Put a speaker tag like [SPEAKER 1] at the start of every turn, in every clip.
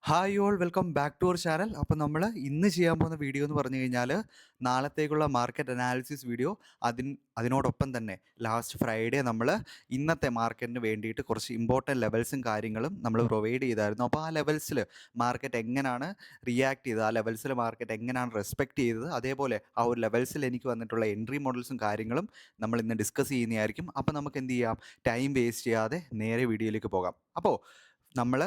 [SPEAKER 1] Hi all welcome back to our channel. അപ്പോൾ നമ്മൾ ഇന്ന് ചെയ്യാൻ പോകുന്ന വീഡിയോ എന്ന് പറഞ്ഞു കഴിഞ്ഞാൽ നാളത്തേക്കുള്ള മാർക്കറ്റ് അനാലിസിസ് വീഡിയോ. അതിനോടൊപ്പം തന്നെ ലാസ്റ്റ് ഫ്രൈഡേ നമ്മൾ ഇന്നത്തെ മാർക്കറ്റിന് വേണ്ടിയിട്ട് കുറച്ച് ഇമ്പോർട്ടൻറ്റ് ലെവൽസും കാര്യങ്ങളും നമ്മൾ പ്രൊവൈഡ് ചെയ്തായിരുന്നു. അപ്പോൾ ആ ലെവൽസിൽ മാർക്കറ്റ് എങ്ങനെയാണ് റിയാക്ട് ചെയ്തത്, ആ ലെവൽസിൽ മാർക്കറ്റ് എങ്ങനെയാണ് റെസ്പെക്റ്റ് ചെയ്തത്, അതേപോലെ ആ ഒരു ലെവൽസിൽ എനിക്ക് വന്നിട്ടുള്ള എൻട്രി മോഡൽസും കാര്യങ്ങളും നമ്മൾ ഇന്ന് ഡിസ്കസ് ചെയ്യുന്നതായിരിക്കും. അപ്പോൾ നമുക്ക് എന്ത് ചെയ്യാം, ടൈം വേസ്റ്റ് ചെയ്യാതെ നേരെ വീഡിയോയിലേക്ക് പോകാം. അപ്പോൾ നമ്മൾ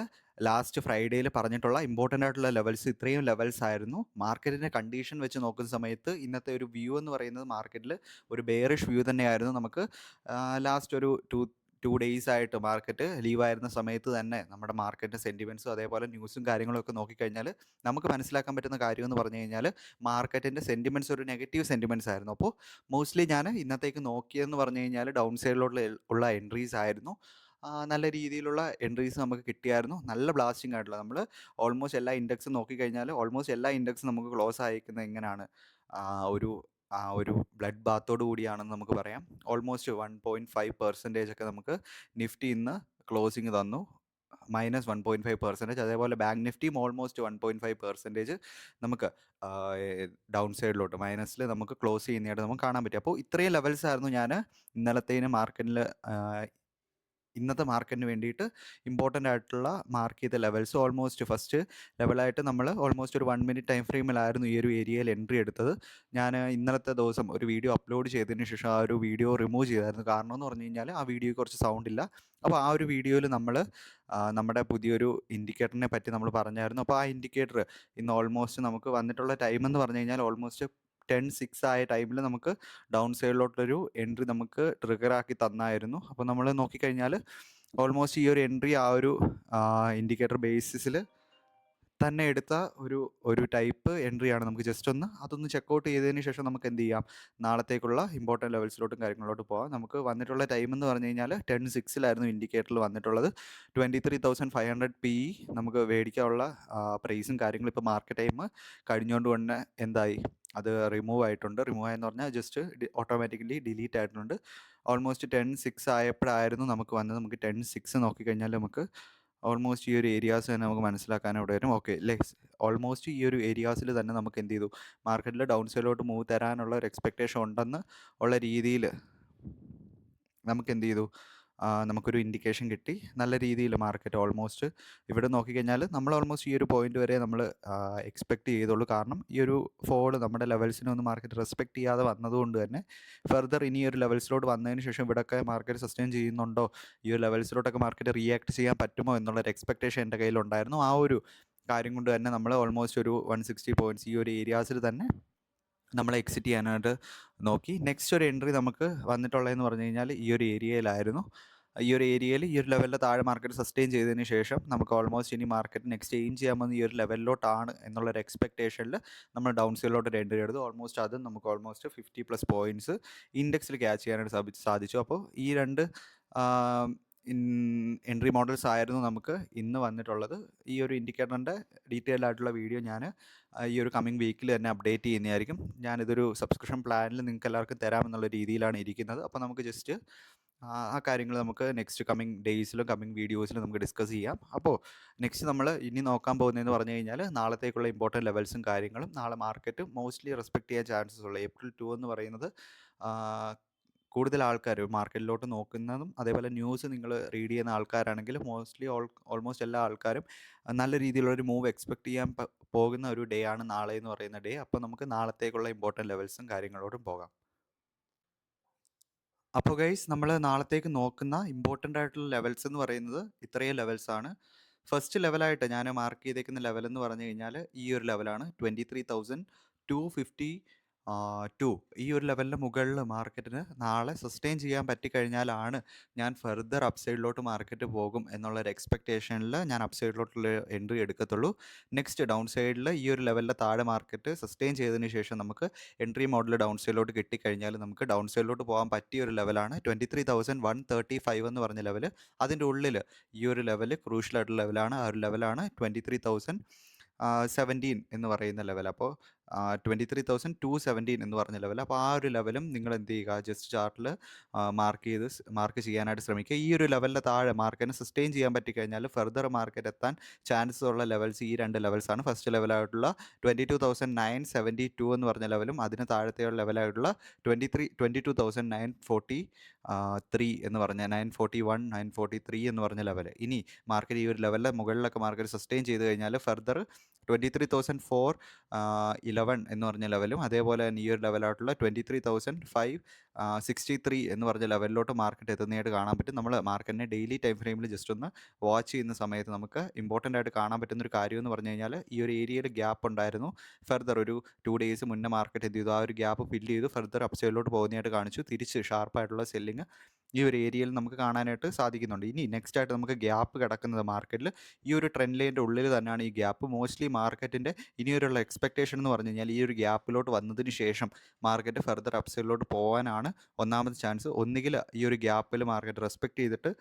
[SPEAKER 1] ലാസ്റ്റ് ഫ്രൈഡേയിൽ പറഞ്ഞിട്ടുള്ള ഇമ്പോർട്ടൻ്റ് ആയിട്ടുള്ള ലെവൽസ് ഇത്രയും ലെവൽസ് ആയിരുന്നു. മാർക്കറ്റിൻ്റെ കണ്ടീഷൻ വെച്ച് നോക്കുന്ന സമയത്ത് ഇന്നത്തെ ഒരു വ്യൂ എന്ന് പറയുന്നത് മാർക്കറ്റിൽ ഒരു ബെയറിഷ് വ്യൂ തന്നെയായിരുന്നു. നമുക്ക് ലാസ്റ്റ് ഒരു ടു ഡേയ്സ് ആയിട്ട് മാർക്കറ്റ് ലീവായിരുന്ന സമയത്ത് തന്നെ നമ്മുടെ മാർക്കറ്റിൻ്റെ സെൻറ്റിമെൻറ്റ്സും അതേപോലെ ന്യൂസും കാര്യങ്ങളൊക്കെ നോക്കിക്കഴിഞ്ഞാൽ നമുക്ക് മനസ്സിലാക്കാൻ പറ്റുന്ന കാര്യം എന്ന് പറഞ്ഞു കഴിഞ്ഞാൽ മാർക്കറ്റിൻ്റെ സെൻറ്റിമെൻറ്റ്സ് ഒരു നെഗറ്റീവ് സെൻറ്റിമെൻറ്റ്സ് ആയിരുന്നു. അപ്പോൾ മോസ്റ്റ്ലി ഞാൻ ഇന്നത്തേക്ക് നോക്കിയതെന്ന് പറഞ്ഞു കഴിഞ്ഞാൽ ഡൗൺ സൈഡിലോട്ട് ഉള്ള എൻട്രീസ് ആയിരുന്നു. നല്ല രീതിയിലുള്ള എൻട്രീസ് നമുക്ക് കിട്ടിയായിരുന്നു. നല്ല ബ്ലാസ്റ്റിംഗ് ആയിട്ടുള്ള നമ്മൾ ഓൾമോസ്റ്റ് എല്ലാ ഇൻഡെക്സും നോക്കിക്കഴിഞ്ഞാൽ ഓൾമോസ്റ്റ് എല്ലാ ഇൻഡെക്സും നമുക്ക് ക്ലോസ് അയക്കുന്നത് എങ്ങനെയാണ്, ഒരു ഒരു ബ്ലഡ് ബാത്തോട് കൂടിയാണെന്ന് നമുക്ക് പറയാം. ഓൾമോസ്റ്റ് 1.5% ഒക്കെ നമുക്ക് നിഫ്റ്റി ഇന്ന് ക്ലോസിങ് തന്നു, -1.5%. അതേപോലെ ബാങ്ക് നിഫ്റ്റിയും ഓൾമോസ്റ്റ് 1.5% നമുക്ക് ഡൗൺ സൈഡിലോട്ട് മൈനസിൽ നമുക്ക് ക്ലോസ് ചെയ്യുന്നതായിട്ട് നമുക്ക് കാണാൻ പറ്റും. അപ്പോൾ ഇത്രയും ലെവൽസ് ആയിരുന്നു ഞാൻ ഇന്നലത്തേന് മാർക്കറ്റിൽ ഇന്നത്തെ മാർക്കറ്റിന് വേണ്ടിയിട്ട് ഇമ്പോർട്ടൻ്റ് ആയിട്ടുള്ള മാർക്ക് ചെയ്ത ലെവൽസ്. ഓൾമോസ്റ്റ് ഫസ്റ്റ് ലെവലായിട്ട് നമ്മൾ ഓൾമോസ്റ്റ് ഒരു 1 മിനിറ്റ് ടൈം ഫ്രെയിമിലായിരുന്നു ഈ ഒരു ഏരിയയിൽ എൻട്രി എടുത്തത്. ഞാൻ ഇന്നലത്തെ ദിവസം ഒരു വീഡിയോ അപ്ലോഡ് ചെയ്തതിന് ശേഷം ആ ഒരു വീഡിയോ റിമൂവ് ചെയ്തായിരുന്നു. കാരണം എന്ന് പറഞ്ഞു കഴിഞ്ഞാൽ ആ വീഡിയോയ്ക്ക് കുറച്ച് സൗണ്ട് ഇല്ല. അപ്പോൾ ആ ഒരു വീഡിയോയിൽ നമ്മൾ നമ്മുടെ പുതിയൊരു ഇൻഡിക്കേറ്ററിനെ പറ്റി നമ്മൾ പറഞ്ഞായിരുന്നു. അപ്പോൾ ആ ഇൻഡിക്കേറ്റർ ഇന്ന് ഓൾമോസ്റ്റ് നമുക്ക് വന്നിട്ടുള്ള ടൈം എന്ന് പറഞ്ഞു കഴിഞ്ഞാൽ ഓൾമോസ്റ്റ് 10:06 ആയ ടൈമിൽ നമുക്ക് ഡൗൺ സൈഡിലോട്ടൊരു എൻട്രി നമുക്ക് ട്രിഗറാക്കി തന്നായിരുന്നു. അപ്പോൾ നമ്മൾ നോക്കിക്കഴിഞ്ഞാൽ ഓൾമോസ്റ്റ് ഈ ഒരു എൻട്രി ആ ഒരു ഇൻഡിക്കേറ്റർ ബേസിസിൽ തന്നെ എടുത്ത ഒരു ടൈപ്പ് എൻട്രിയാണ്. നമുക്ക് ജസ്റ്റ് അതൊന്ന് ചെക്കൗട്ട് ചെയ്തതിന് ശേഷം നമുക്ക് എന്ത് ചെയ്യാം, നാളത്തേക്കുള്ള ഇമ്പോർട്ടൻറ്റ് ലെവൽസിലോട്ടും കാര്യങ്ങളിലോട്ട് പോകാം. നമുക്ക് വന്നിട്ടുള്ള ടൈം എന്ന് പറഞ്ഞു കഴിഞ്ഞാൽ 10:06 ഇൻഡിക്കേറ്ററിൽ വന്നിട്ടുള്ളത്. 23,500 PE നമുക്ക് മേടിക്കാനുള്ള പ്രൈസും കാര്യങ്ങളും ഇപ്പോൾ മാർക്കറ്റ് ടൈം കഴിഞ്ഞുകൊണ്ട് തന്നെ എന്തായി, അത് റിമൂവ് ആയിട്ടുണ്ട്. റിമൂവ് ആയെന്ന് പറഞ്ഞാൽ ജസ്റ്റ് ഓട്ടോമാറ്റിക്കലി ഡിലീറ്റ് ആയിട്ടുണ്ട്. ഓൾമോസ്റ്റ് 10:06 ആയപ്പോഴായിരുന്നു നമുക്ക് വന്നത്. നമുക്ക് 10:06 നോക്കിക്കഴിഞ്ഞാൽ നമുക്ക് ഓൾമോസ്റ്റ് ഈ ഒരു ഏരിയാസ് തന്നെ നമുക്ക് മനസ്സിലാക്കാനിവിടെ വരും. ഓക്കെ, ഓൾമോസ്റ്റ് ഈ ഒരു ഏരിയാസിൽ തന്നെ നമുക്ക് എന്ത് ചെയ്തു, മാർക്കറ്റിൽ ഡൗൺ സൈഡിലോട്ട് മൂവ് തരാനുള്ള ഒരു എക്സ്പെക്റ്റേഷൻ ഉണ്ടെന്ന് ഉള്ള രീതിയിൽ നമുക്ക് എന്ത് ചെയ്തു, നമുക്കൊരു ഇൻഡിക്കേഷൻ കിട്ടി. നല്ല രീതിയിൽ മാർക്കറ്റ് ഓൾമോസ്റ്റ് ഇവിടെ നോക്കിക്കഴിഞ്ഞാൽ നമ്മൾ ഓൾമോസ്റ്റ് ഈ ഒരു പോയിന്റ് വരെ നമ്മൾ എക്സ്പെക്റ്റ് ചെയ്തുള്ളൂ. കാരണം ഈ ഒരു ഫോൾ നമ്മുടെ ലെവൽസിനൊന്നും മാർക്കറ്റ് റെസ്പെക്റ്റ് ചെയ്യാതെ വന്നതുകൊണ്ട് തന്നെ ഫർദർ ഇനി ഒരു ലെവൽസിലോട്ട് വന്നതിന് ശേഷം ഇവിടെയൊക്കെ മാർക്കറ്റ് സസ്റ്റെയിൻ ചെയ്യുന്നുണ്ടോ, ഈ ഒരു ലെവൽസിലോട്ടൊക്കെ മാർക്കറ്റ് റിയാക്ട് ചെയ്യാൻ പറ്റുമോ എന്നുള്ളൊരു എക്സ്പെക്റ്റേഷൻ എൻ്റെ കയ്യിലുണ്ടായിരുന്നു. ആ ഒരു കാര്യം കൊണ്ട് തന്നെ നമ്മൾ ഓൾമോസ്റ്റ് ഒരു 160 പോയിൻറ്റ്സ് ഈ ഒരു ഏരിയാസിൽ തന്നെ നമ്മൾ എക്സിറ്റ് ചെയ്യാനായിട്ട് നോക്കി. നെക്സ്റ്റ് ഒരു എൻട്രി നമുക്ക് വന്നിട്ടുള്ളതെന്ന് പറഞ്ഞു കഴിഞ്ഞാൽ ഈ ഒരു ഏരിയയിലായിരുന്നു. ഈ ഒരു ഏരിയയിൽ ഈ ഒരു ലെവലിൽ താഴെ മാർക്കറ്റ് സസ്റ്റെയിൻ ചെയ്തതിന് ശേഷം നമുക്ക് ഓൾമോസ്റ്റ് ഇനി മാർക്കറ്റ് നെക്സ്റ്റ് എയിം ചെയ്യാൻ പോകുന്ന ഈ ഒരു ലെവലിലോട്ടാണ് എന്നുള്ളൊരു എക്സ്പെക്റ്റേഷനിൽ നമ്മൾ ഡൗൺ സൈഡിലോട്ട് ഒരു എൻട്രി എടുത്തു. ഓൾമോസ്റ്റ് അതും നമുക്ക് ഓൾമോസ്റ്റ് 50+ പോയിൻറ്റ്സ് ഇൻഡെക്സിൽ ക്യാച്ച് ചെയ്യാനായിട്ട് സാധിച്ചു. അപ്പോൾ ഈ രണ്ട് എൻട്രി മോഡൽസ് ആയിരുന്നു നമുക്ക് ഇന്ന് വന്നിട്ടുള്ളത്. ഈ ഒരു ഇൻഡിക്കേറ്ററിൻ്റെ ഡീറ്റെയിൽ ആയിട്ടുള്ള വീഡിയോ ഞാൻ ഈ ഒരു കമ്മിങ് വീക്കിൽ തന്നെ അപ്ഡേറ്റ് ചെയ്യുന്നതായിരിക്കും. ഞാനിതൊരു സബ്സ്ക്രിപ്ഷൻ പ്ലാനിൽ നിങ്ങൾക്ക് എല്ലാവർക്കും തരാമെന്നുള്ള രീതിയിലാണ് ഇരിക്കുന്നത്. അപ്പോൾ നമുക്ക് ജസ്റ്റ് ആ കാര്യങ്ങൾ നമുക്ക് നെക്സ്റ്റ് കമ്മിങ് ഡേയ്സിലും കമ്മിങ് വീഡിയോസിലും നമുക്ക് ഡിസ്കസ് ചെയ്യാം. അപ്പോൾ നെക്സ്റ്റ് നമ്മൾ ഇനി നോക്കാൻ പോകുന്നതെന്ന് പറഞ്ഞു കഴിഞ്ഞാൽ നാളത്തേക്കുള്ള ഇമ്പോർട്ടൻറ്റ് ലെവൽസും കാര്യങ്ങളും. നാളെ മാർക്കറ്റ് മോസ്റ്റ്ലി റെസ്പെക്റ്റ് ചെയ്യാൻ ചാൻസസ് ഉള്ള April 2 എന്ന് പറയുന്നത് കൂടുതൽ ആൾക്കാർ മാർക്കറ്റിലോട്ട് നോക്കുന്നതും അതേപോലെ ന്യൂസ് നിങ്ങൾ റീഡ് ചെയ്യുന്ന ആൾക്കാരാണെങ്കിൽ മോസ്റ്റ്ലി ഓൾമോസ്റ്റ് എല്ലാ ആൾക്കാരും നല്ല രീതിയിലുള്ളൊരു മൂവ് എക്സ്പെക്റ്റ് ചെയ്യാൻ പോകുന്ന ഒരു ഡേ ആണ് നാളെ എന്ന് പറയുന്ന ഡേ. അപ്പോൾ നമുക്ക് നാളത്തേക്കുള്ള ഇമ്പോർട്ടൻറ്റ് ലെവൽസും കാര്യങ്ങളോടും പോകാം. അപ്പോൾ ഗൈസ്, നമ്മൾ നാളത്തേക്ക് നോക്കുന്ന ഇമ്പോർട്ടൻ്റ് ആയിട്ടുള്ള ലെവൽസ് എന്ന് പറയുന്നത് ഇത്രയും ലെവൽസാണ്. ഫസ്റ്റ് ലെവലായിട്ട് ഞാൻ മാർക്ക് ചെയ്തേക്കുന്ന ലെവൽ എന്ന് പറഞ്ഞു കഴിഞ്ഞാൽ ഈ ഒരു ലെവലാണ് 23,252. ഈ ഒരു ലെവലിൻ്റെ മുകളിൽ മാർക്കറ്റിന് നാളെ സസ്റ്റെയിൻ ചെയ്യാൻ പറ്റിക്കഴിഞ്ഞാലാണ് ഞാൻ ഫർദർ അപ്സൈഡിലോട്ട് മാർക്കറ്റ് പോകും എന്നുള്ളൊരു എക്സ്പെക്റ്റേഷനിൽ ഞാൻ അപ്സൈഡിലോട്ടുള്ള എൻട്രി എടുക്കത്തുള്ളൂ. നെക്സ്റ്റ് ഡൗൺ സൈഡിൽ ഈ ഒരു ലെവലിൻ്റെ താഴെ മാർക്കറ്റ് സസ്റ്റെയിൻ ചെയ്തതിന് ശേഷം നമുക്ക് എൻട്രി മോഡൽ ഡൗൺ സൈഡിലോട്ട് കിട്ടിക്കഴിഞ്ഞാൽ നമുക്ക് ഡൗൺ സൈഡിലോട്ട് പോകാൻ പറ്റിയ ഒരു ലെവലാണ് 23,135 എന്ന് പറഞ്ഞ ലെവൽ. അതിൻ്റെ ഉള്ളിൽ ഈ ഒരു ലെവൽ ക്രൂഷ്യലായിട്ടുള്ള ലെവലാണ്. ആ ഒരു ലെവലാണ് 23,017 എന്ന് പറയുന്ന ലെവൽ. അപ്പോൾ 23,217 എന്ന് പറഞ്ഞ ലെവൽ. അപ്പോൾ ആ ഒരു ലെവലും നിങ്ങൾ എന്ത് ചെയ്യുക, ജസ്റ്റ് ചാർട്ടിൽ മാർക്ക് ചെയ്യാനായിട്ട് ശ്രമിക്കുക. ഈ ഒരു ലെവലിൻ്റെ താഴെ മാർക്കറ്റിന് സസ്റ്റെയിൻ ചെയ്യാൻ പറ്റിക്കഴിഞ്ഞാൽ ഫർദർ മാർക്കറ്റ് എത്താൻ ചാൻസസ് ഉള്ള ലെവൽസ് ഈ രണ്ട് ലെവൽസാണ്. ഫസ്റ്റ് ലെവലായിട്ടുള്ള 22,972 എന്ന് പറഞ്ഞ ലെവലും അതിന് താഴത്തെയുള്ള ലെവലായിട്ടുള്ള 22,943 എന്ന് പറഞ്ഞ 941 943 എന്ന് പറഞ്ഞ ലെവൽ. ഇനി മാർക്കറ്റ് ഈ ഒരു ലെവലിലെ മുകളിലൊക്കെ മാർക്കറ്റ് സസ്റ്റെയിൻ ചെയ്ത് കഴിഞ്ഞാൽ ഫർദർ 23,411 എന്ന് പറഞ്ഞ ലെവലും അതേപോലെ തന്നെ ഈ ഒരു ലെവലായിട്ടുള്ള 23,563 എന്ന് പറഞ്ഞ ലെവലിലോട്ട് മാർക്കറ്റ് എത്തുന്നതായിട്ട് കാണാൻ പറ്റും. നമ്മൾ മാർക്കറ്റിനെ ഡെയിലി ടൈം ഫ്രെയിമിൽ ജസ്റ്റ് ഒന്ന് വാച്ച് ചെയ്യുന്ന സമയത്ത് നമുക്ക് ഇമ്പോർട്ടൻ്റ് ആയിട്ട് കാണാൻ പറ്റുന്ന ഒരു കാര്യം എന്ന് പറഞ്ഞു കഴിഞ്ഞാൽ ഈ ഒരു ഏരിയയിൽ ഗ്യാപ്പ് ഉണ്ടായിരുന്നു. ഫർദർ ഒരു 2 ഡേയ്സ് മുന്നേ മാർക്കറ്റ് എന്ത് ചെയ്തു, ആ ഒരു ഗ്യാപ്പ് ഫില്ല് ചെയ്തു ഫർദർ അപ്സൈഡിലോട്ട് പോകുന്നതായിട്ട് കാണിച്ചു. തിരിച്ച് ഷാർപ്പായിട്ടുള്ള സെല്ലിങ് ഈ ഒരു ഏരിയയിൽ നമുക്ക് കാണാനായിട്ട് സാധിക്കുന്നുണ്ട്. ഇനി നെക്സ്റ്റ് ആയിട്ട് നമുക്ക് ഗ്യാപ്പ് കിടക്കുന്നത് മാർക്കറ്റിൽ ഈ ഒരു ട്രെൻഡ് ലൈനിൻ്റെ ഉള്ളിൽ തന്നെയാണ് ഈ ഗ്യാപ്പ്. മോസ്റ്റ്ലി മാർക്കറ്റിൻ്റെ ഇനിയൊരുള്ള എക്സ്പെക്റ്റേഷൻ എന്ന് പറഞ്ഞു കഴിഞ്ഞാൽ ഈ ഒരു ഗ്യാപ്പിലോട്ട് വന്നതിന് ശേഷം മാർക്കറ്റ് ഫർദർ അപ്സൈഡിലോട്ട് പോകാനാണ് ഒന്നാമത് ചാൻസ്. ഒന്നുകിൽ ഈ ഒരു ഗ്യാപ്പിൽ മാർക്കറ്റ് റെസ്പെക്റ്റ് ചെയ്തിട്ട്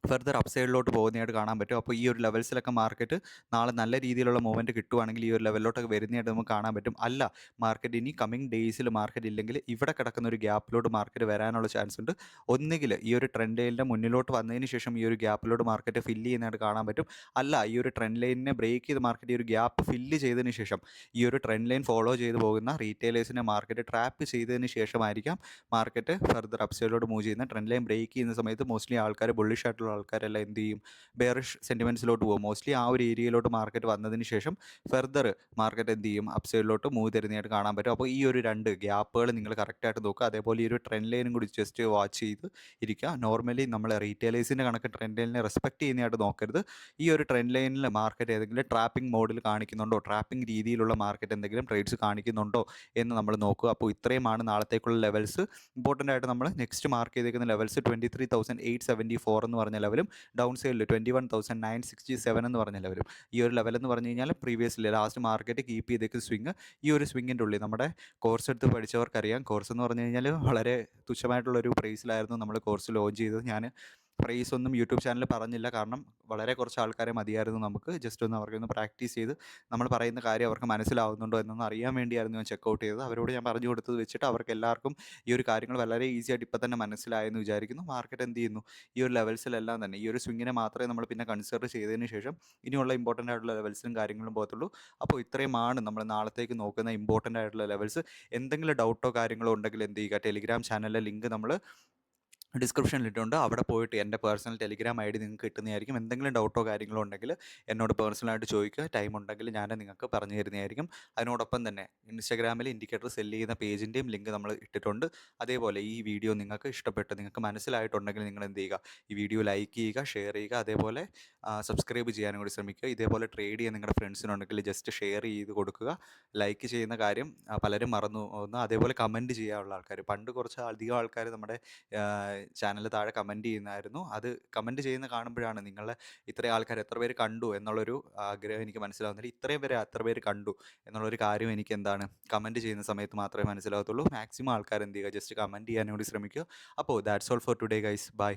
[SPEAKER 1] ഫർദർ അപ്സൈഡിലോട്ട് പോകുന്നതായിട്ട് കാണാൻ പറ്റും. അപ്പോൾ ഈ ഒരു ലെവൽസിലൊക്കെ മാർക്കറ്റ് നാളെ നല്ല രീതിയിലുള്ള മൂവ്മെൻറ്റ് കിട്ടുവാണെങ്കിൽ ഈ ഒരു ലെവലിലോട്ടൊക്കെ വരുന്നതായിട്ട് നമുക്ക് കാണാൻ പറ്റും. അല്ല മാർക്കറ്റ് ഇനി കമ്മിങ് ഡേയ്സിൽ മാർക്കറ്റ് ഇല്ലെങ്കിൽ ഇവിടെ കിടക്കുന്ന ഒരു ഗ്യാപ്പിലോട്ട് മാർക്കറ്റ് വരാനുള്ള ചാൻസ് ഉണ്ട്. ഒന്നുകിൽ ഈ ഒരു ട്രെൻഡ് ലൈനിൻ്റെ മുന്നിലോട്ട് വന്നതിന് ശേഷം ഈ ഒരു ഗ്യാപ്പിലോട്ട് മാർക്കറ്റ് ഫില്ല് ചെയ്യുന്നതായിട്ട് കാണാൻ പറ്റും. അല്ല ഈ ഒരു ട്രെൻഡ് ലൈനിനെ ബ്രേക്ക് ചെയ്ത് മാർക്കറ്റ് ഈ ഒരു ഗ്യാപ്പ് ഫില്ല് ചെയ്തതിന് ശേഷം ഈ ഒരു ട്രെൻഡ് ലൈൻ ഫോളോ ചെയ്ത് പോകുന്ന റീറ്റെയിലേഴ്സിനെ മാർക്കറ്റ് ട്രാപ്പ് ചെയ്തതിന് ശേഷമായിരിക്കാം മാർക്കറ്റ് ഫർദർ അപ്സൈഡിലോട്ട് മൂവ് ചെയ്യുന്നത്. ട്രെൻഡ് ലൈൻ ബ്രേക്ക് ചെയ്യുന്ന സമയത്ത് മോസ്റ്റ്ലി ആൾക്കാർ ബുള്ളിഷ് ആയിട്ടുള്ള ആൾക്കാരെല്ലാം എന്ത് ചെയ്യും, ബെയറിഷ് സെൻറ്റിമെൻറ്റ്സിലോട്ട് പോകും. മോസ്റ്റ്ലി ആ ഒരു ഏരിയയിലോട്ട് മാർക്കറ്റ് വന്നതിന് ശേഷം ഫർദർ മാർക്കറ്റ് എന്ത് ചെയ്യും, അപ്സൈഡിലോട്ട് മൂവ് തരുന്നതായിട്ട് കാണാൻ പറ്റും. അപ്പോൾ ഈ ഒരു രണ്ട് ഗ്യാപ്പുകൾ നിങ്ങൾ കറക്റ്റായിട്ട് നോക്കുക. അതേപോലെ ഈ ഒരു ട്രെൻഡ് ലൈനും കൂടി ജസ്റ്റ് വാച്ച് ചെയ്ത് ഇരിക്കുക. നോർമലി നമ്മൾ റീറ്റെയിലേഴ്സിൻ്റെ കണക്ക് ട്രെൻഡ് ലൈനിനെ റെസ്പെക്ട് ചെയ്യുന്നതായിട്ട് നോക്കരുത്. ഈ ഒരു ട്രെൻഡ് ലൈനിൽ മാർക്കറ്റ് ഏതെങ്കിലും ട്രാപ്പിംഗ് മോഡിൽ കാണിക്കുന്നുണ്ടോ, ട്രാപ്പിംഗ് രീതിയിലുള്ള മാർക്കറ്റ് എന്തെങ്കിലും ട്രേഡ്സ് കാണിക്കുന്നുണ്ടോ എന്ന് നമ്മൾ നോക്കുക. അപ്പോൾ ഇത്രയുമാണ് നാളത്തേക്കുള്ള ലെവൽസ്. ഇമ്പോർട്ടൻ്റ് ആയിട്ട് നമ്മൾ നെക്സ്റ്റ് മാർക്ക് ചെയ്തേക്കുന്ന ലെവൽസ് 23,874 എന്ന് പറഞ്ഞ ലെവലും ഡൗൺ സൈഡിൽ 21,967 എന്ന് പറഞ്ഞ ലെവലും. ഈ ഒരു ലെവൽ എന്ന് പറഞ്ഞു കഴിഞ്ഞാൽ പ്രീവിയസ്ലി ലാസ്റ്റ് മാർക്കറ്റ് കീപ്പ് ചെയ്തേക്കുന്ന സ്വിങ്. ഈ ഒരു സ്വിങ്ങിൻ്റെ ഉള്ളിൽ നമ്മുടെ കോഴ്സ് എടുത്ത് പഠിച്ചവർക്കറിയാം, കോഴ്സ് എന്ന് പറഞ്ഞു കഴിഞ്ഞാൽ വളരെ തുച്ഛമായിട്ടുള്ളൊരു പ്രൈസിലായിരുന്നു നമ്മൾ കോഴ്സ് ലോഞ്ച് ചെയ്തത്. ഞാൻ പ്രൈസ് ഒന്നും യൂട്യൂബ് ചാനലിൽ പറഞ്ഞില്ല, കാരണം വളരെ കുറച്ച് ആൾക്കാരെ മതിയായിരുന്നു നമുക്ക്. ജസ്റ്റ് ഒന്ന് അവർക്കൊന്ന് പ്രാക്ടീസ് ചെയ്ത് നമ്മൾ പറയുന്ന കാര്യം അവർക്ക് മനസ്സിലാവുന്നുണ്ടോ എന്നൊന്ന് അറിയാൻ വേണ്ടിയായിരുന്നു ഞാൻ ചെക്കൗട്ട് ചെയ്തത്. അവരോട് ഞാൻ പറഞ്ഞു കൊടുത്തത് വെച്ചിട്ട് അവർക്ക് എല്ലാവർക്കും ഈ ഒരു കാര്യങ്ങൾ വളരെ ഈസി ആയിട്ട് ഇപ്പം തന്നെ മനസ്സിലായെന്ന് വിചാരിക്കുന്നു. മാർക്കറ്റ് എന്ത് ചെയ്യുന്നു, ഈ ഒരു ലെവൽസിലെല്ലാം തന്നെ ഈ ഒരു സ്വിങ്ങിനെ മാത്രമേ നമ്മൾ പിന്നെ കൺസിഡർ ചെയ്തതിന് ശേഷം ഇനിയുള്ള ഇമ്പോർട്ടൻ്റ് ആയിട്ടുള്ള ലെവൽസിലും കാര്യങ്ങളും പോകത്തുള്ളൂ. അപ്പോൾ ഇത്രയുമാണ് നമ്മൾ നാളത്തേക്ക് നോക്കുന്ന ഇമ്പോർട്ടൻ്റ് ആയിട്ടുള്ള ലെവൽസ്. എന്തെങ്കിലും ഡൗട്ടോ കാര്യങ്ങളോ ഉണ്ടെങ്കിൽ എന്ത് ചെയ്യുക, ടെലിഗ്രാം ചാനലിലെ ലിങ്ക് നമ്മൾ ഡിസ്ക്രിപ്ഷനിലിട്ടുണ്ട്. അവിടെ പോയിട്ട് എൻ്റെ പേഴ്സണൽ ടെലിഗ്രാം ഐ ഡി നിങ്ങൾക്ക് കിട്ടുന്നതായിരിക്കും. എന്തെങ്കിലും ഡൗട്ടോ കാര്യങ്ങളോ ഉണ്ടെങ്കിൽ എന്നോട് പേഴ്സണലായിട്ട് ചോദിക്കുക. ടൈം ഉണ്ടെങ്കിൽ ഞാൻ നിങ്ങൾക്ക് പറഞ്ഞു തരുന്നതായിരിക്കും. അതിനോടൊപ്പം തന്നെ ഇൻസ്റ്റാഗ്രാമിൽ ഇൻഡിക്കേറ്റർ സെല്ല് ചെയ്യുന്ന പേജിൻ്റെയും ലിങ്ക് നമ്മൾ ഇട്ടിട്ടുണ്ട്. അതേപോലെ ഈ വീഡിയോ നിങ്ങൾക്ക് ഇഷ്ടപ്പെട്ട് നിങ്ങൾക്ക് മനസ്സിലായിട്ടുണ്ടെങ്കിൽ നിങ്ങൾ എന്ത് ചെയ്യുക, ഈ വീഡിയോ ലൈക്ക് ചെയ്യുക, ഷെയർ ചെയ്യുക, അതേപോലെ സബ്സ്ക്രൈബ് ചെയ്യാനും കൂടി ശ്രമിക്കുക. ഇതേപോലെ ട്രേഡ് ചെയ്യാൻ നിങ്ങളുടെ ഫ്രണ്ട്സിനുണ്ടെങ്കിൽ ജസ്റ്റ് ഷെയർ ചെയ്ത് കൊടുക്കുക. ലൈക്ക് ചെയ്യുന്ന കാര്യം പലരും മറന്നു പോകുന്നു. അതേപോലെ കമൻറ്റ് ചെയ്യാനുള്ള ആൾക്കാർ, പണ്ട് കുറച്ച് അധികം ആൾക്കാർ നമ്മുടെ ചാനൽ താഴെ കമൻറ്റ് ചെയ്യുന്നതായിരുന്നു. അത് കമൻറ്റ് ചെയ്യുന്ന കാണുമ്പോഴാണ് നിങ്ങളെ ഇത്രയും ആൾക്കാർ എത്ര പേര് കണ്ടു എന്നുള്ളൊരു ആഗ്രഹം എനിക്ക് മനസ്സിലാവുന്നില്ല. ഇത്രയും പേര് എത്ര പേര് കണ്ടു എന്നുള്ളൊരു കാര്യം എനിക്ക് എന്താണ് കമൻറ്റ് ചെയ്യുന്ന സമയത്ത് മാത്രമേ മനസ്സിലാവത്തുള്ളൂ. മാക്സിമം ആൾക്കാർ എന്ത് ചെയ്യുക, ജസ്റ്റ് കമൻറ്റ് ചെയ്യാനും കൂടി ശ്രമിക്കുക. അപ്പോൾ that's all for today guys, by.